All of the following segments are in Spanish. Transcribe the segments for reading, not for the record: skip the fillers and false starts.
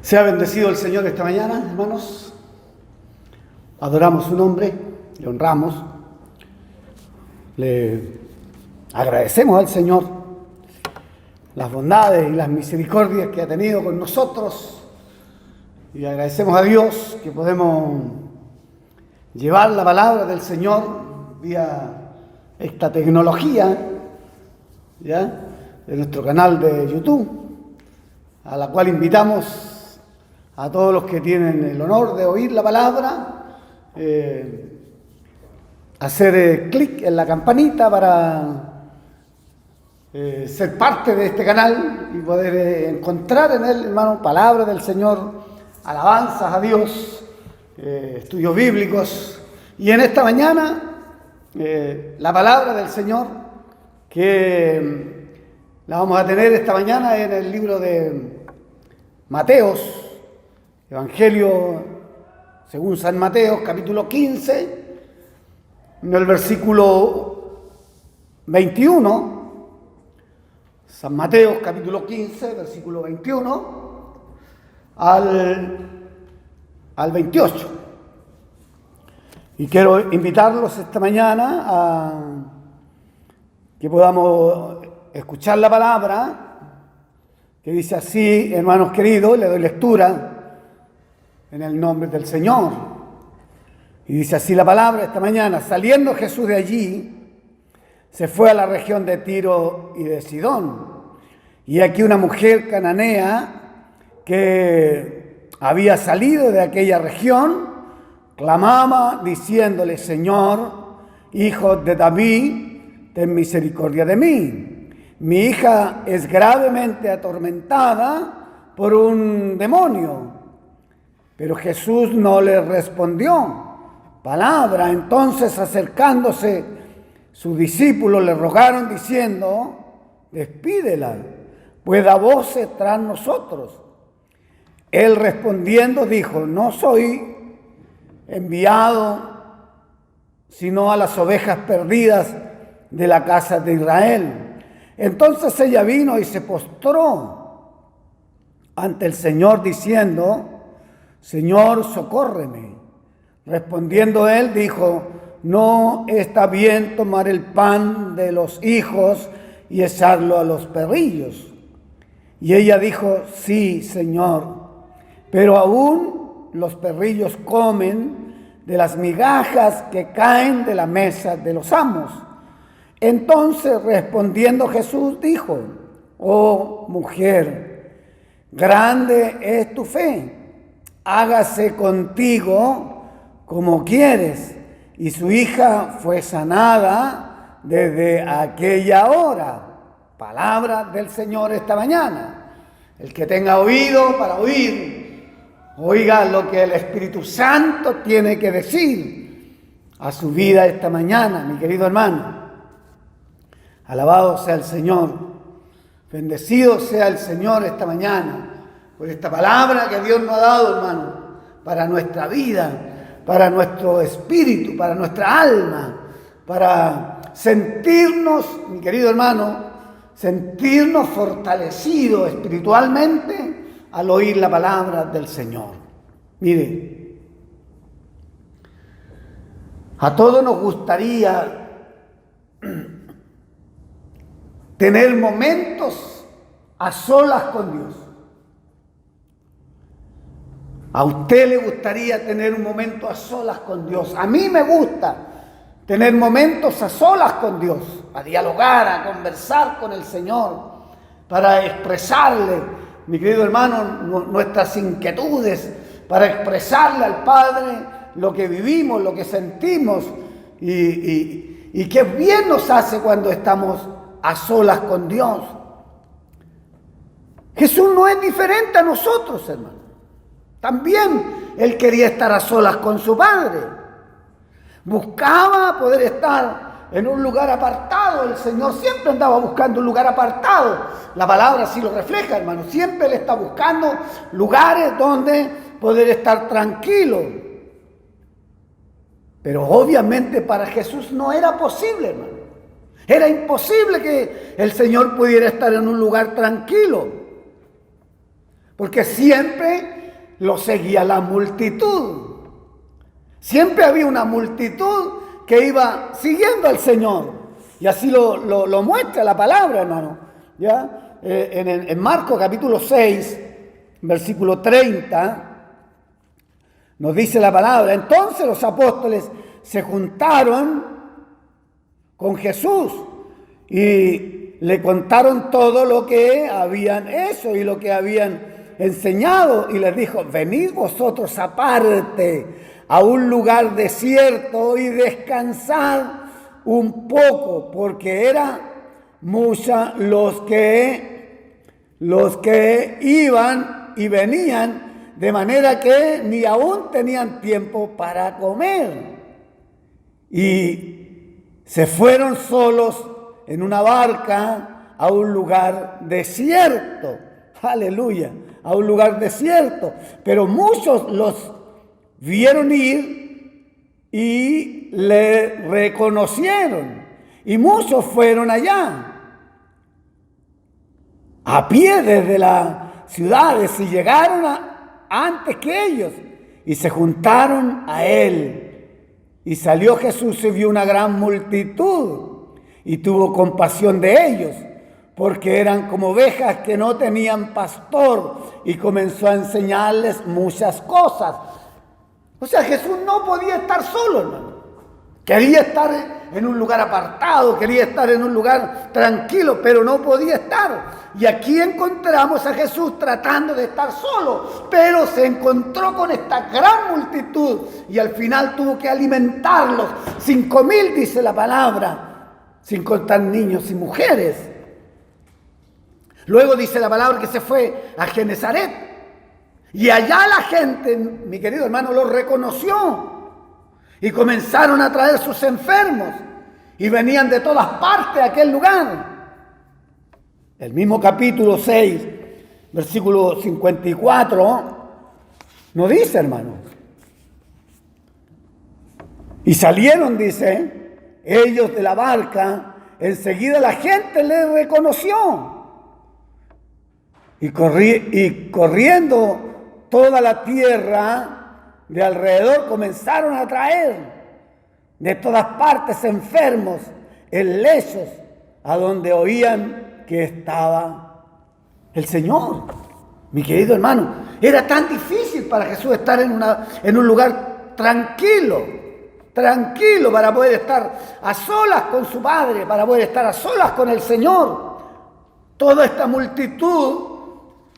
Sea bendecido el Señor esta mañana, hermanos. Adoramos su nombre, le honramos, le agradecemos al Señor las bondades y las misericordias que ha tenido con nosotros, y agradecemos a Dios que podemos llevar la palabra del Señor vía esta tecnología, ¿ya?, de nuestro canal de YouTube, a la cual invitamos a todos los que tienen el honor de oír la palabra, hacer clic en la campanita para ser parte de este canal y poder encontrar en él, hermano, palabra del Señor, alabanzas a Dios, estudios bíblicos. Y en esta mañana, la palabra del Señor que la vamos a tener esta mañana en el libro de Mateos, Evangelio según San Mateo, capítulo 15, en el versículo 21. San Mateo, capítulo 15, versículo 21 al 28. Y quiero invitarlos esta mañana a que podamos escuchar la palabra, que dice así, hermanos queridos, le doy lectura en el nombre del Señor. Y dice así la palabra esta mañana: saliendo Jesús de allí, se fue a la región de Tiro y de Sidón. Y aquí una mujer cananea que había salido de aquella región, clamaba diciéndole: Señor, hijo de David, ten misericordia de mí. Mi hija es gravemente atormentada por un demonio. Pero Jesús no le respondió palabra. Entonces, acercándose, sus discípulos le rogaron diciendo: despídela, pues da voces tras nosotros. Él respondiendo dijo: no soy enviado sino a las ovejas perdidas de la casa de Israel. Entonces ella vino y se postró ante el Señor diciendo: Señor, socórreme. Respondiendo él dijo: no está bien tomar el pan de los hijos y echarlo a los perrillos. Y ella dijo: sí, Señor, pero aún los perrillos comen de las migajas que caen de la mesa de los amos. Entonces respondiendo Jesús dijo: oh mujer, grande es tu fe, hágase contigo como quieres. Y su hija fue sanada desde aquella hora. Palabra del Señor esta mañana. El que tenga oído para oír, oiga lo que el Espíritu Santo tiene que decir a su vida esta mañana, mi querido hermano. Alabado sea el Señor, bendecido sea el Señor esta mañana por esta palabra que Dios nos ha dado, hermano, para nuestra vida, para nuestro espíritu, para nuestra alma, para sentirnos, mi querido hermano, sentirnos fortalecidos espiritualmente al oír la palabra del Señor. Mire, a todos nos gustaría tener momentos a solas con Dios. ¿A usted le gustaría tener un momento a solas con Dios? A mí me gusta tener momentos a solas con Dios, a dialogar, a conversar con el Señor, para expresarle, mi querido hermano, nuestras inquietudes, para expresarle al Padre lo que vivimos, lo que sentimos, y qué bien nos hace cuando estamos a solas con Dios. Jesús no es diferente a nosotros, hermano. También él quería estar a solas con su Padre. Buscaba poder estar en un lugar apartado. El Señor siempre andaba buscando un lugar apartado. La palabra así lo refleja, hermano. Siempre Él está buscando lugares donde poder estar tranquilo. Pero obviamente para Jesús no era posible, hermano. Era imposible que el Señor pudiera estar en un lugar tranquilo. porque siempre lo seguía la multitud. Siempre había una multitud que iba siguiendo al Señor. Y así lo muestra la palabra, hermano. ¿Ya? En Marcos capítulo 6, versículo 30, nos dice la palabra: entonces los apóstoles se juntaron con Jesús y le contaron todo lo que habían hecho y lo que habían enseñado, y les dijo: venid vosotros aparte a un lugar desierto y descansad un poco, porque eran muchos los que iban y venían, de manera que ni aún tenían tiempo para comer. Y se fueron solos en una barca a un lugar desierto. Aleluya, a un lugar desierto. Pero muchos los vieron ir y le reconocieron. Y muchos fueron allá a pie desde las ciudades y llegaron antes que ellos y se juntaron a él. Y salió Jesús y vio una gran multitud y tuvo compasión de ellos, porque eran como ovejas que no tenían pastor, y comenzó a enseñarles muchas cosas. O sea, Jesús no podía estar solo, hermano. Quería estar en un lugar apartado, quería estar en un lugar tranquilo, pero no podía estar. Y aquí encontramos a Jesús tratando de estar solo, pero se encontró con esta gran multitud y al final tuvo que alimentarlos. 5,000 dice la palabra, sin contar niños y mujeres. Luego dice la palabra que se fue a Genesaret y allá la gente, mi querido hermano, lo reconoció. Y comenzaron a traer sus enfermos. Y venían de todas partes a aquel lugar. El mismo capítulo 6, versículo 54, nos dice, hermano. Y salieron, dice, ellos de la barca. Enseguida la gente les reconoció. Y corriendo toda la tierra de alrededor comenzaron a traer de todas partes enfermos en lechos a donde oían que estaba el Señor. Mi querido hermano, era tan difícil para Jesús estar en un lugar tranquilo para poder estar a solas con su Padre, para poder estar a solas con el Señor. Toda esta multitud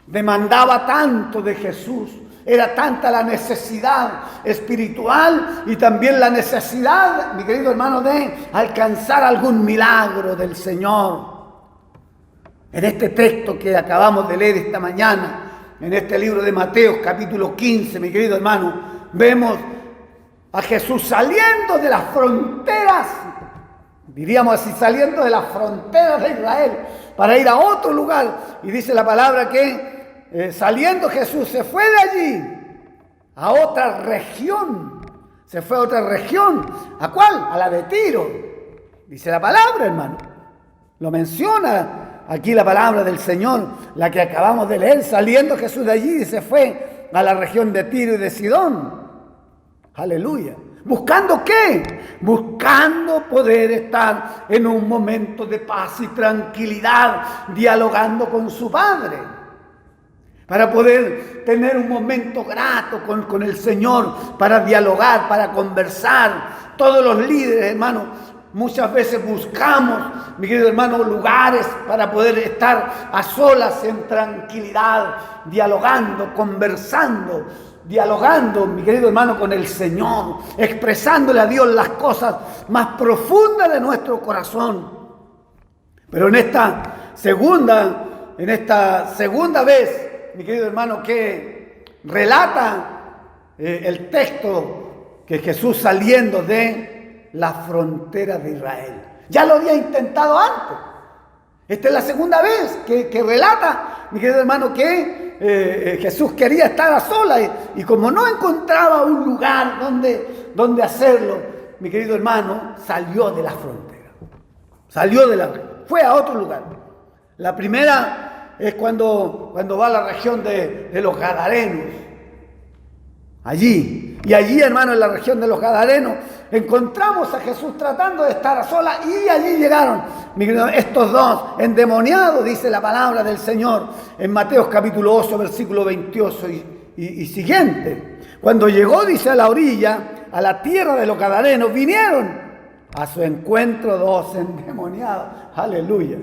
demandaba tanto de Jesús. Era tanta la necesidad espiritual y también la necesidad, mi querido hermano, de alcanzar algún milagro del Señor. En este texto que acabamos de leer esta mañana, en este libro de Mateo, capítulo 15, mi querido hermano, vemos a Jesús saliendo de las fronteras, diríamos así, saliendo de las fronteras de Israel para ir a otro lugar. Y dice la palabra que saliendo Jesús se fue de allí a otra región. Se fue a otra región. ¿A cuál? A la de Tiro. Dice la palabra, hermano. Lo menciona aquí la palabra del Señor, la que acabamos de leer. Saliendo Jesús de allí y se fue a la región de Tiro y de Sidón. Aleluya. ¿Buscando qué? Buscando poder estar en un momento de paz y tranquilidad, dialogando con su Padre. Para poder tener un momento grato con el Señor, para dialogar, para conversar. Todos los líderes, hermano, muchas veces buscamos, mi querido hermano, lugares para poder estar a solas en tranquilidad, dialogando, conversando, dialogando, mi querido hermano, con el Señor, expresándole a Dios las cosas más profundas de nuestro corazón. Pero en esta segunda vez, mi querido hermano, que relata el texto que Jesús saliendo de las fronteras de Israel. Ya lo había intentado antes. Esta es la segunda vez que relata, mi querido hermano, que Jesús quería estar a solas y como no encontraba un lugar donde hacerlo, mi querido hermano, salió de la frontera. Fue a otro lugar. La primera es cuando va a la región de los Gadarenos. Allí, y allí, hermano, en la región de los Gadarenos, encontramos a Jesús tratando de estar a solas, y allí llegaron estos dos endemoniados, dice la palabra del Señor en Mateo capítulo 8, versículo 28 y siguiente. Cuando llegó, dice, a la orilla, a la tierra de los Gadarenos, vinieron a su encuentro dos endemoniados. Aleluya.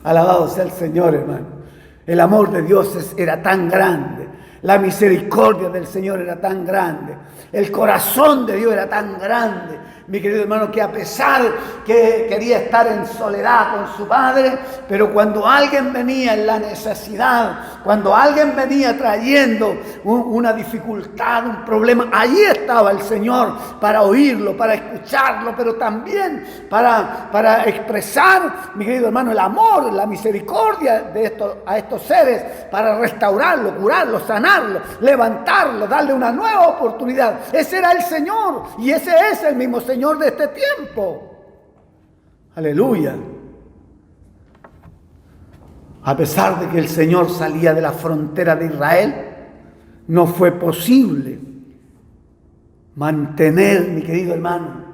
Alabado sea el Señor, hermano. El amor de Dios era tan grande. La misericordia del Señor era tan grande. El corazón de Dios era tan grande, mi querido hermano, que a pesar que quería estar en soledad con su padre, pero cuando alguien venía en la necesidad, cuando alguien venía trayendo una dificultad, un problema, allí estaba el Señor para oírlo, para escucharlo, pero también para expresar, mi querido hermano, el amor, la misericordia a estos seres, para restaurarlo, curarlo, sanarlo, levantarlo, darle una nueva oportunidad. Ese era el Señor, y ese es el mismo Señor de este tiempo. Aleluya. A pesar de que el Señor salía de la frontera de Israel, no fue posible mantener, mi querido hermano,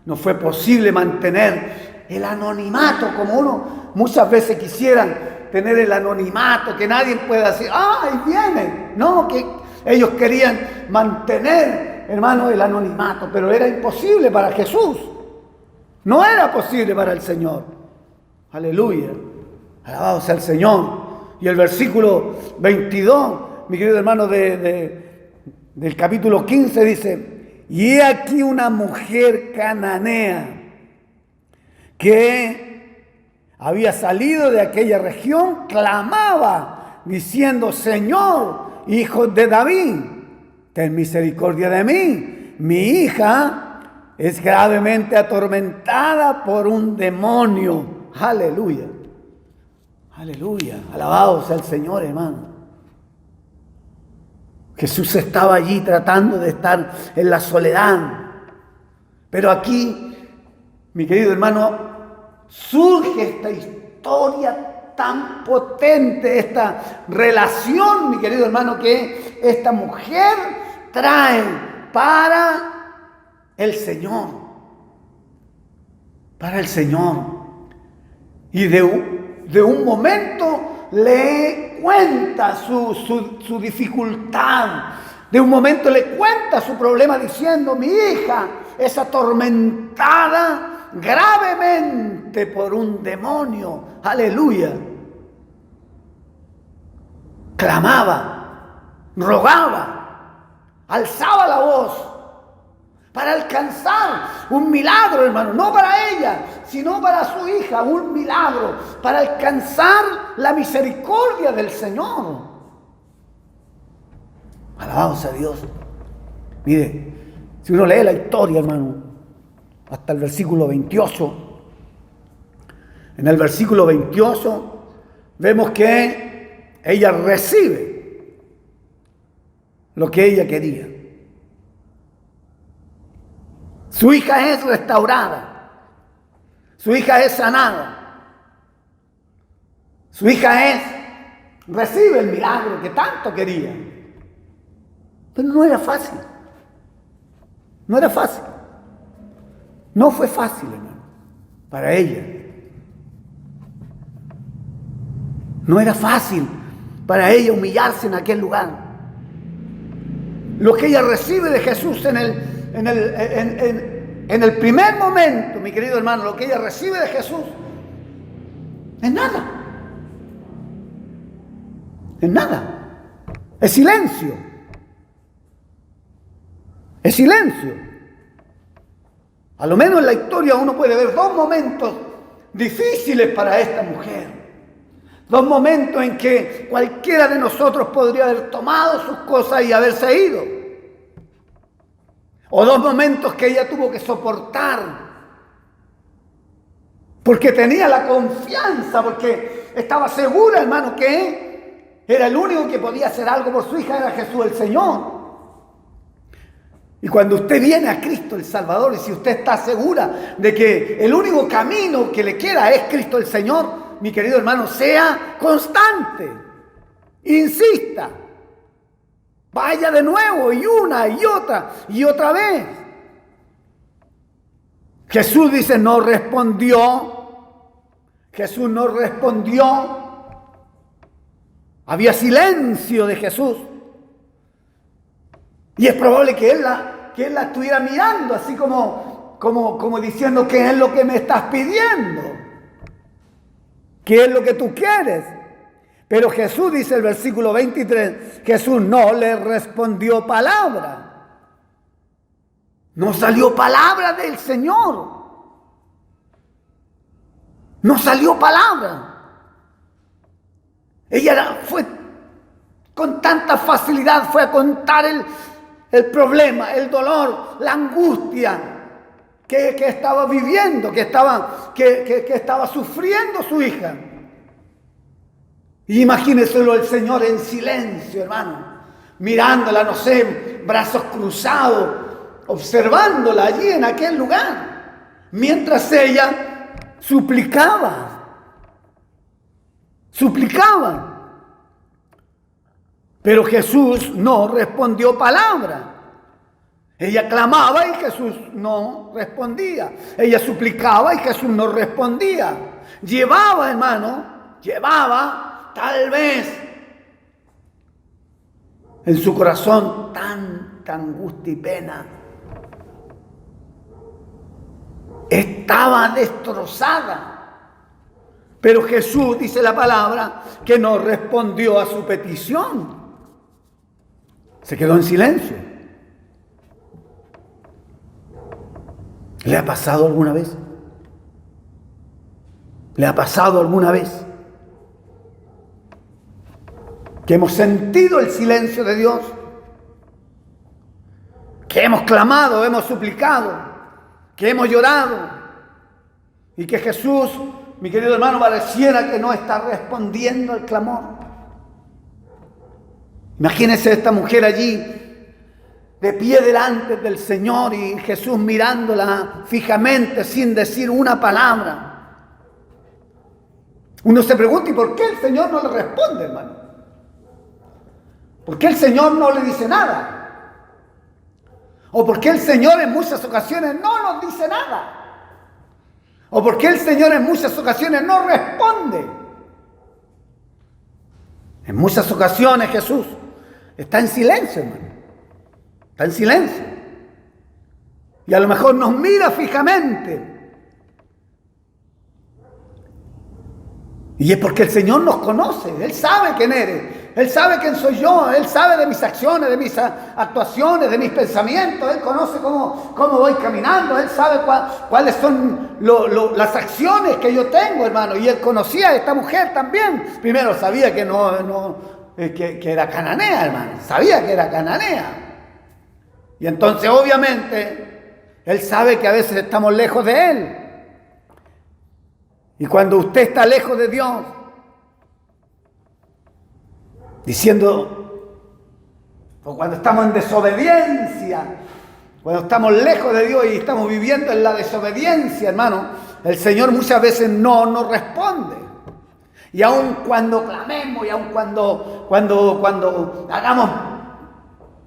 no fue posible mantener el anonimato, como uno muchas veces quisieran tener el anonimato, que nadie pueda decir, ahí viene. No, que ellos querían mantener, hermano, el anonimato, pero era imposible para Jesús. No era posible para el Señor. Aleluya. Alabado sea el Señor. Y el versículo 22, mi querido hermano, del capítulo 15 dice, y he aquí una mujer cananea que había salido de aquella región, clamaba diciendo, Señor, Hijo de David, ten misericordia de mí. Mi hija es gravemente atormentada por un demonio. Aleluya. Aleluya. Alabado sea el Señor, hermano. Jesús estaba allí tratando de estar en la soledad. Pero aquí, mi querido hermano, surge esta historia tan potente, esta relación, mi querido hermano, que esta mujer trae para el Señor. Para el Señor. Y de un momento le cuenta su dificultad. De un momento le cuenta su problema diciendo, mi hija es atormentada gravemente por un demonio. Aleluya. Clamaba, rogaba, alzaba la voz para alcanzar un milagro, hermano, no para ella, sino para su hija, un milagro, para alcanzar la misericordia del Señor. Alabado sea Dios. Mire, si uno lee la historia, hermano, hasta el versículo 28, en el versículo 28 vemos que ella recibe lo que ella quería. Su hija es restaurada. Su hija es sanada. Su hija recibe el milagro que tanto quería. Pero no era fácil. No era fácil. No fue fácil, hermano, para ella. No era fácil para ella humillarse en aquel lugar. Lo que ella recibe de Jesús en el primer momento, mi querido hermano, lo que ella recibe de Jesús es nada. Es nada. Es silencio. Es silencio. A lo menos en la historia uno puede ver dos momentos difíciles para esta mujer. Dos momentos en que cualquiera de nosotros podría haber tomado sus cosas y haberse ido. O dos momentos que ella tuvo que soportar. Porque tenía la confianza, porque estaba segura, hermano, que era el único que podía hacer algo por su hija, era Jesús el Señor. Y cuando usted viene a Cristo el Salvador, y si usted está segura de que el único camino que le queda es Cristo el Señor, mi querido hermano, sea constante. Insista. Vaya de nuevo y una y otra vez. Jesús dice, no respondió. Jesús no respondió. Había silencio de Jesús. Y es probable que él la estuviera mirando, así como diciendo, ¿qué es lo que me estás pidiendo? ¿Qué es lo que tú quieres? Pero Jesús, dice el versículo 23, Jesús no le respondió palabra. No salió palabra del Señor. No salió palabra. Ella fue con tanta facilidad, fue a contar el problema, el dolor, la angustia que estaba viviendo, que estaba sufriendo su hija. Y imagínenselo el Señor en silencio, hermano, mirándola, no sé, brazos cruzados, observándola allí en aquel lugar, mientras ella suplicaba. Pero Jesús no respondió palabra. Ella clamaba y Jesús no respondía. Ella suplicaba y Jesús no respondía. Llevaba, hermano, tal vez en su corazón tanta angustia y pena. Estaba destrozada. Pero Jesús, dice la palabra, que no respondió a su petición. Se quedó en silencio. ¿Le ha pasado alguna vez? ¿Le ha pasado alguna vez que hemos sentido el silencio de Dios? Que hemos clamado, hemos suplicado, que hemos llorado y que Jesús, mi querido hermano, pareciera que no está respondiendo al clamor. Imagínese esta mujer allí, de pie delante del Señor y Jesús mirándola fijamente sin decir una palabra. Uno se pregunta, ¿y por qué el Señor no le responde, hermano? ¿Por qué el Señor no le dice nada? ¿O por qué el Señor en muchas ocasiones no nos dice nada? ¿O por qué el Señor en muchas ocasiones no responde? En muchas ocasiones Jesús está en silencio, hermano. Está en silencio. Y a lo mejor nos mira fijamente. Y es porque el Señor nos conoce. Él sabe quién eres. Él sabe quién soy yo. Él sabe de mis acciones, de mis actuaciones, de mis pensamientos. Él conoce cómo voy caminando. Él sabe cuáles son las acciones que yo tengo, hermano. Y Él conocía a esta mujer también. Primero sabía que era cananea, hermano. Sabía que era cananea. Y entonces, obviamente, Él sabe que a veces estamos lejos de Él. Y cuando usted está lejos de Dios, diciendo, o cuando estamos en desobediencia, cuando estamos lejos de Dios y estamos viviendo en la desobediencia, hermano, el Señor muchas veces no nos responde. Y aun cuando clamemos, y aun cuando hagamos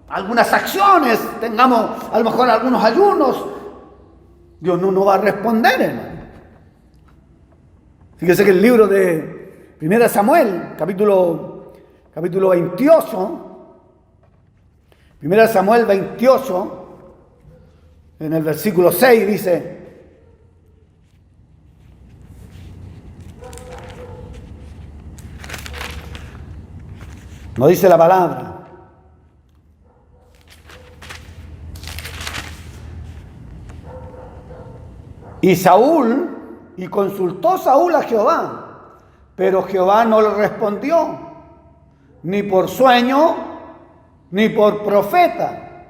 algunas acciones, tengamos a lo mejor algunos ayunos, Dios no va a responder, hermano. Fíjese que el libro de 1 Samuel, capítulo 28, 1 Samuel 28, en el versículo 6 dice: no dice la palabra. Y consultó Saúl a Jehová, pero Jehová no le respondió, ni por sueño, ni por profeta.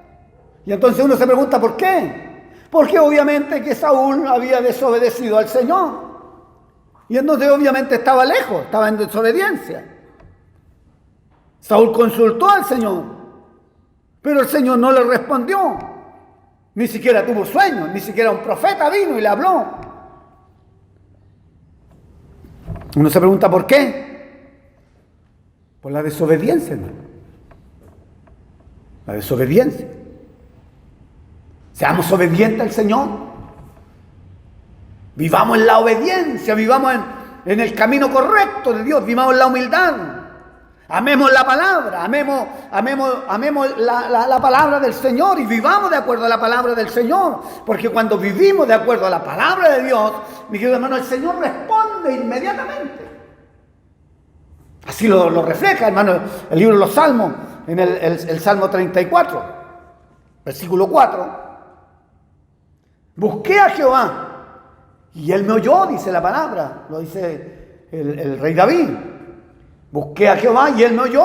Y entonces uno se pregunta, ¿por qué? Porque obviamente que Saúl había desobedecido al Señor. Y entonces obviamente estaba lejos, estaba en desobediencia. Saúl consultó al Señor, pero el Señor no le respondió. Ni siquiera tuvo sueño, ni siquiera un profeta vino y le habló. Uno se pregunta ¿por qué? Por la desobediencia, hermano. La desobediencia. Seamos obedientes al Señor. Vivamos en la obediencia, vivamos en el camino correcto de Dios, vivamos en la humildad. Amemos la palabra, amemos la palabra del Señor y vivamos de acuerdo a la palabra del Señor. Porque cuando vivimos de acuerdo a la palabra de Dios, mi querido hermano, el Señor responde inmediatamente. Así lo refleja, hermano, el libro de los Salmos, en el Salmo 34, versículo 4. Busqué a Jehová y Él me oyó, dice la palabra, lo dice el rey David. Busqué a Jehová y Él me oyó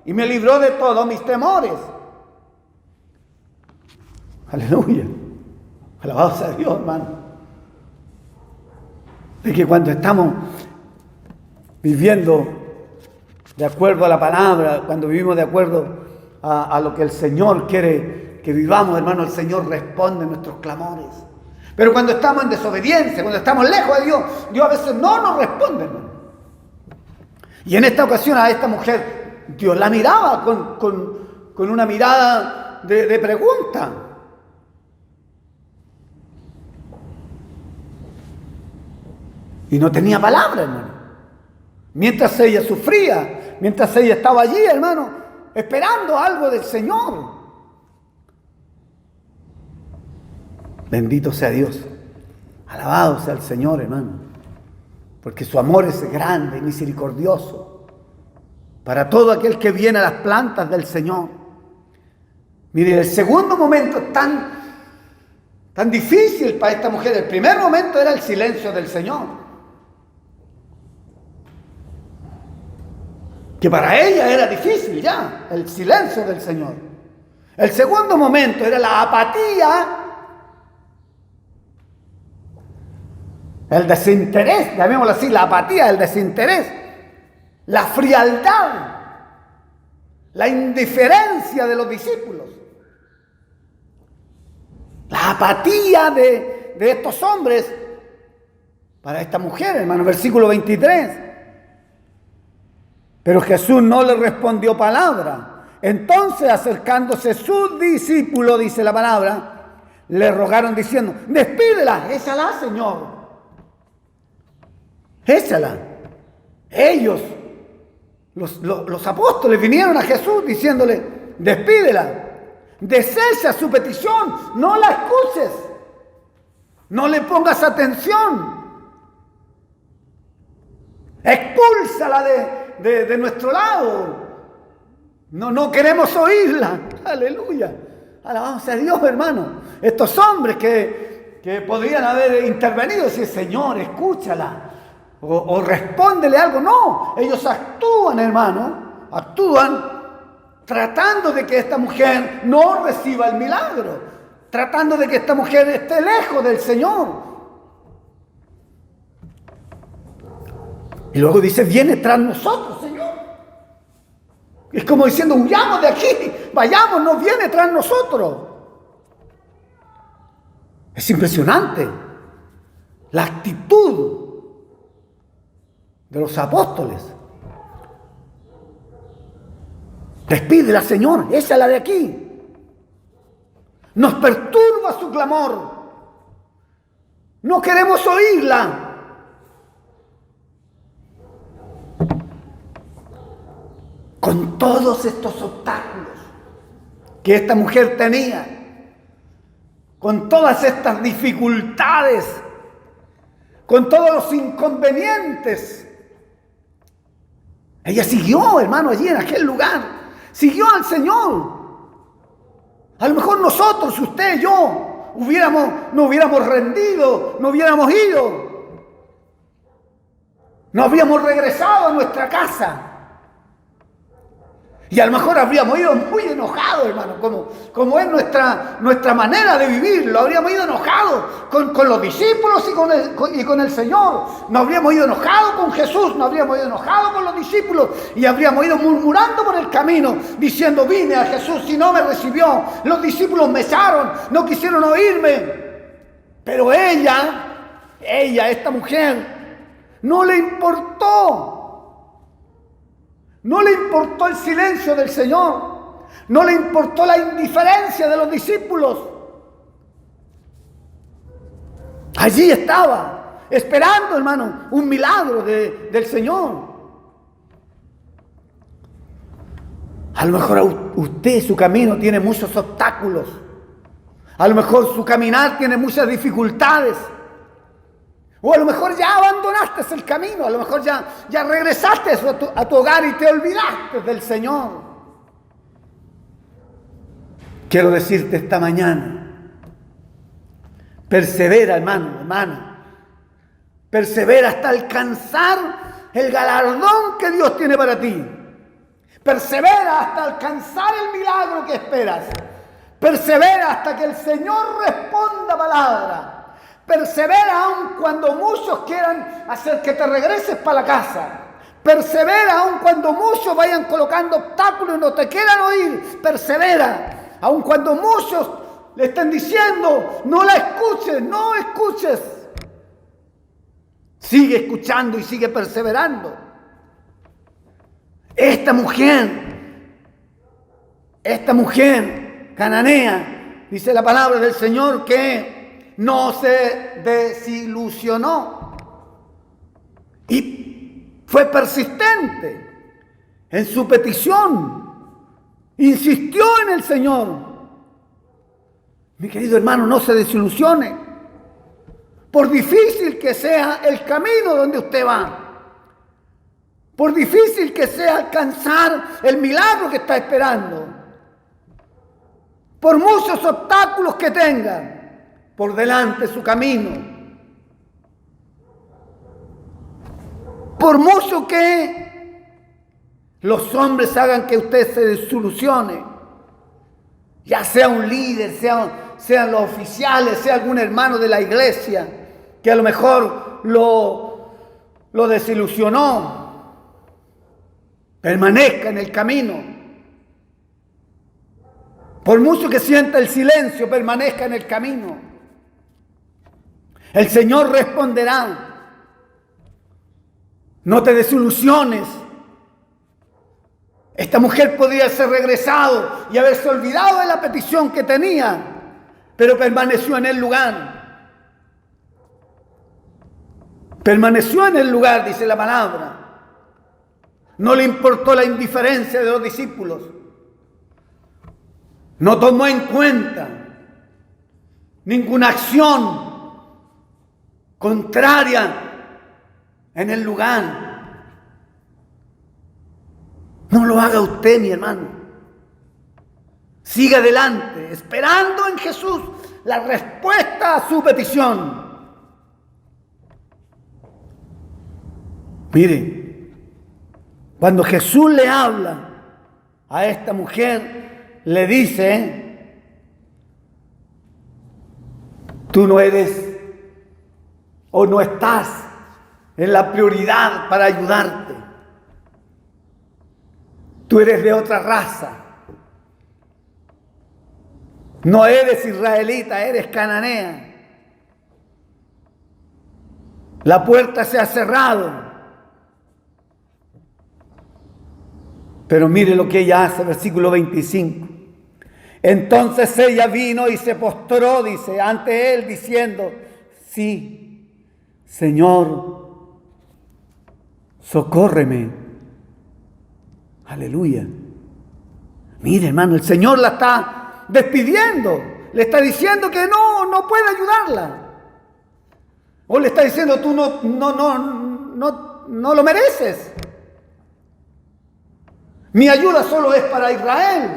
y me libró de todos mis temores. Aleluya. Alabado sea Dios, hermano. Es que cuando estamos viviendo de acuerdo a la palabra, cuando vivimos de acuerdo a lo que el Señor quiere que vivamos, hermano, el Señor responde nuestros clamores. Pero cuando estamos en desobediencia, cuando estamos lejos de Dios, Dios a veces no nos responde, hermano. Y en esta ocasión a esta mujer, Dios la miraba con una mirada de pregunta. Y no tenía palabra, hermano. Mientras ella sufría, mientras ella estaba allí, hermano, esperando algo del Señor. Bendito sea Dios. Alabado sea el Señor, hermano. Porque su amor es grande y misericordioso para todo aquel que viene a las plantas del Señor. Mire, el segundo momento tan difícil para esta mujer. El primer momento era el silencio del Señor, que para ella era difícil ya, el silencio del Señor. El segundo momento era la apatía, el desinterés, llamémoslo así, la apatía, el desinterés, la frialdad, la indiferencia de los discípulos, la apatía de estos hombres para esta mujer, hermano, versículo 23. Pero Jesús no le respondió palabra. Entonces, acercándose sus discípulos, dice la palabra, le rogaron diciendo: despídela, échala, Señor. Échala. Ellos, los apóstoles, vinieron a Jesús diciéndole: despídela, desecha su petición, no la escuches, no le pongas atención, expúlsala de nuestro lado. No queremos oírla. Aleluya. Alabamos a Dios, hermano. Estos hombres que podrían haber intervenido y decir: Señor, escúchala, o respóndele algo. No, ellos actúan, hermano, actúan tratando de que esta mujer no reciba el milagro, tratando de que esta mujer esté lejos del Señor. Y luego dice: viene tras nosotros, Señor. Es como diciendo: huyamos de aquí, vayamos, no viene tras nosotros. Es impresionante la actitud de los apóstoles. Despídela, Señor, échala de aquí. Nos perturba su clamor. No queremos oírla. Con todos estos obstáculos que esta mujer tenía, con todas estas dificultades, con todos los inconvenientes, ella siguió, hermano, allí en aquel lugar, siguió al Señor. A lo mejor nosotros, usted y yo, no hubiéramos rendido, no hubiéramos ido, no habríamos regresado a nuestra casa. Y a lo mejor habríamos ido muy enojados, hermano, como es nuestra manera de vivir. Lo habríamos ido enojados con los discípulos y con el Señor. Nos habríamos ido enojados con Jesús, nos habríamos ido enojados con los discípulos y habríamos ido murmurando por el camino, diciendo: vine a Jesús y no me recibió. Los discípulos me echaron, no quisieron oírme. Pero ella, esta mujer, No le importó. No le importó el silencio del Señor. No le importó la indiferencia de los discípulos. Allí estaba, esperando, hermano, un milagro del Señor. A lo mejor usted, su camino tiene muchos obstáculos. A lo mejor su caminar tiene muchas dificultades. O a lo mejor ya abandonaste el camino. A lo mejor ya regresaste a tu hogar y te olvidaste del Señor. Quiero decirte esta mañana, persevera, hermano, hermana. Persevera hasta alcanzar el galardón que Dios tiene para ti. Persevera hasta alcanzar el milagro que esperas. Persevera hasta que el Señor responda palabra. Persevera aun cuando muchos quieran hacer que te regreses para la casa. Persevera aun cuando muchos vayan colocando obstáculos y no te quieran oír. Persevera. Aun cuando muchos le estén diciendo, no la escuches, no escuches. Sigue escuchando y sigue perseverando. Esta mujer cananea, dice la palabra del Señor, que no se desilusionó y fue persistente en su petición. Insistió en el Señor. Mi querido hermano, no se desilusione. Por difícil que sea el camino donde usted va, por difícil que sea alcanzar el milagro que está esperando, por muchos obstáculos que tenga por delante su camino, por mucho que los hombres hagan que usted se desilusione, ya sea un líder, sean los oficiales, sea algún hermano de la iglesia que a lo mejor lo desilusionó, permanezca en el camino. Por mucho que sienta el silencio, permanezca en el camino. El Señor responderá. No te desilusiones. Esta mujer podría haberse regresado y haberse olvidado de la petición que tenía, pero permaneció en el lugar. Permaneció en el lugar, dice la palabra. No le importó la indiferencia de los discípulos. No tomó en cuenta ninguna acción contraria en el lugar. No lo haga usted, mi hermano. Siga adelante, esperando en Jesús la respuesta a su petición. Mire, cuando Jesús le habla a esta mujer, le dice: tú no eres o no estás en la prioridad para ayudarte. Tú eres de otra raza. No eres israelita, eres cananea. La puerta se ha cerrado. Pero mire lo que ella hace, versículo 25. Entonces ella vino y se postró, dice, ante él, diciendo: sí, Señor, socórreme. Aleluya. Mire, hermano, el Señor la está despidiendo. Le está diciendo que no puede ayudarla. O le está diciendo: tú no lo mereces. Mi ayuda solo es para Israel.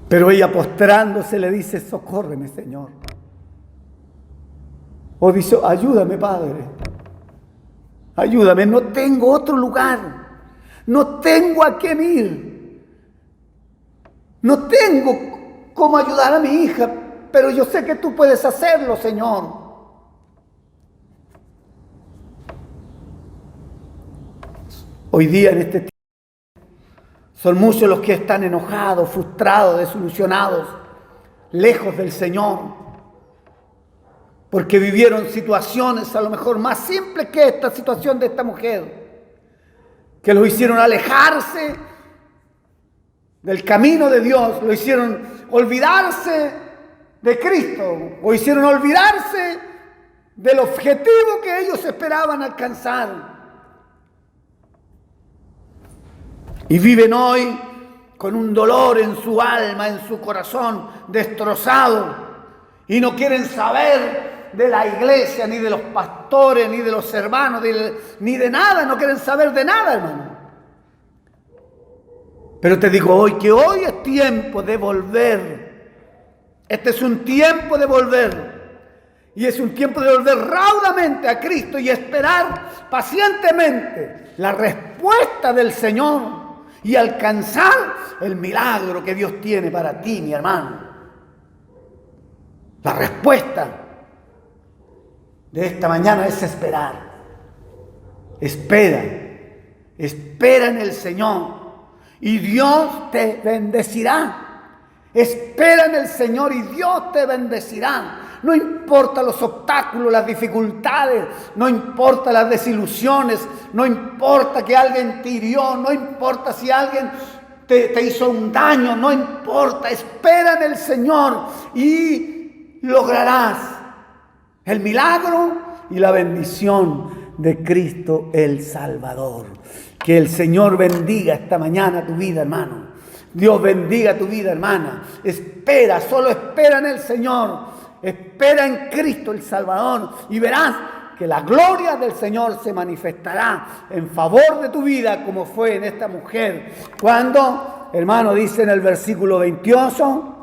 Pero ella, postrándose, le dice: socórreme, Señor. O dice: ayúdame, Padre. Ayúdame, no tengo otro lugar. No tengo a quién ir. No tengo cómo ayudar a mi hija, pero yo sé que tú puedes hacerlo, Señor. Hoy día, en este tiempo, son muchos los que están enojados, frustrados, desilusionados, lejos del Señor. porque vivieron situaciones a lo mejor más simples que esta situación de esta mujer, que lo hicieron alejarse del camino de Dios, lo hicieron olvidarse de Cristo, o hicieron olvidarse del objetivo que ellos esperaban alcanzar. Y viven hoy con un dolor en su alma, en su corazón, destrozado, y no quieren saber de la iglesia, ni de los pastores, ni de los hermanos, ni de nada, no quieren saber de nada, hermano. Pero te digo hoy que hoy es tiempo de volver. Este es un tiempo de volver. Y es un tiempo de volver raudamente a Cristo y esperar pacientemente la respuesta del Señor y alcanzar el milagro que Dios tiene para ti, mi hermano. La respuesta de esta mañana es esperar. Espera en el Señor y Dios te bendecirá. Espera en el Señor y Dios te bendecirá. No importa los obstáculos, las dificultades, no importa las desilusiones, no importa que alguien te hirió, no importa si alguien te hizo un daño, no importa. Espera en el Señor y lograrás el milagro y la bendición de Cristo el Salvador. Que el Señor bendiga esta mañana tu vida, hermano. Dios bendiga tu vida, hermana. Espera, solo espera en el Señor. Espera en Cristo el Salvador y verás que la gloria del Señor se manifestará en favor de tu vida, como fue en esta mujer. Cuando, hermano, dice en el versículo 28,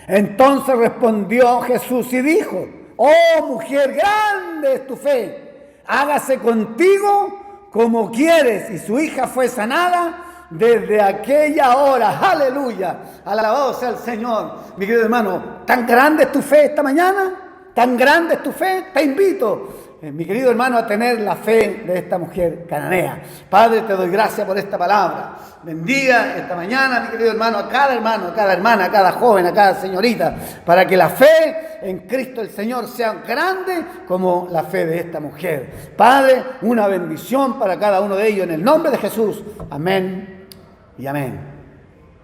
entonces respondió Jesús y dijo: oh mujer, grande es tu fe, hágase contigo como quieres. Y su hija fue sanada desde aquella hora. Aleluya, alabado sea el Señor. Mi querido hermano, ¿tan grande es tu fe esta mañana? ¿Tan grande es tu fe? Te invito, mi querido hermano, a tener la fe de esta mujer cananea. Padre, te doy gracias por esta palabra. Bendiga esta mañana, mi querido hermano, a cada hermana, a cada joven, a cada señorita, para que la fe en Cristo el Señor sea grande como la fe de esta mujer. Padre, una bendición para cada uno de ellos en el nombre de Jesús. Amén y amén.